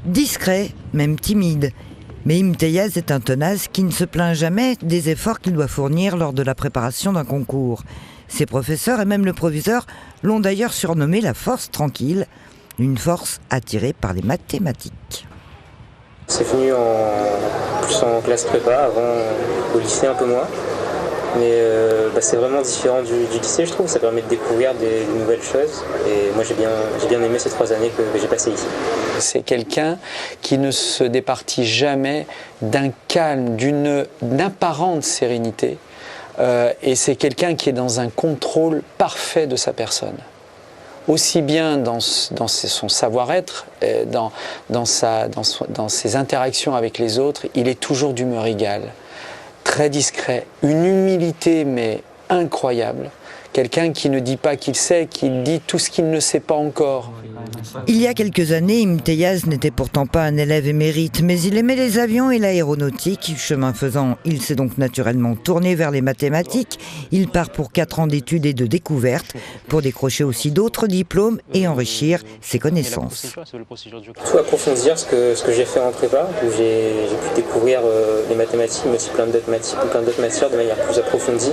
Discret, même timide. Mais Imteyaz est un tenace qui ne se plaint jamais des efforts qu'il doit fournir lors de la préparation d'un concours. Ses professeurs et même le proviseur l'ont d'ailleurs surnommé la force tranquille, une force attirée par les mathématiques. C'est venu plus en classe prépa, avant au lycée un peu moins. Mais c'est vraiment différent du lycée, je trouve. Ça permet de découvrir des nouvelles choses. Et moi, j'ai bien aimé ces 3 années que j'ai passées ici. C'est quelqu'un qui ne se départit jamais d'un calme, d'une apparente sérénité. Et c'est quelqu'un qui est dans un contrôle parfait de sa personne. Aussi bien dans son savoir-être, dans ses interactions avec les autres, il est toujours d'humeur égale. Très discret, une humilité mais incroyable. Quelqu'un qui ne dit pas qu'il sait, qui dit tout ce qu'il ne sait pas encore. Il y a quelques années, Imteyaz n'était pourtant pas un élève émérite, mais il aimait les avions et l'aéronautique. Chemin faisant, il s'est donc naturellement tourné vers les mathématiques. Il part pour 4 ans d'études et de découvertes, pour décrocher aussi d'autres diplômes et enrichir ses connaissances. Tout approfondir ce que j'ai fait en prépa, où j'ai pu découvrir les mathématiques, mais aussi plein d'autres matières de manière plus approfondie.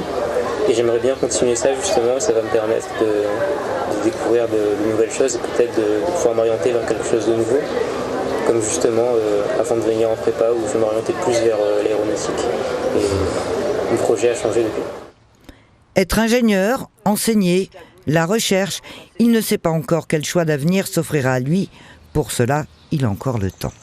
Et j'aimerais bien continuer ça justement, ça va me permettre de découvrir de nouvelles choses et peut-être de pouvoir m'orienter vers quelque chose de nouveau. Comme justement, avant de venir en prépa, où je m'orientais plus vers l'aéronautique. Et mon projet a changé depuis. Être ingénieur, enseigner, la recherche, il ne sait pas encore quel choix d'avenir s'offrira à lui. Pour cela, il a encore le temps.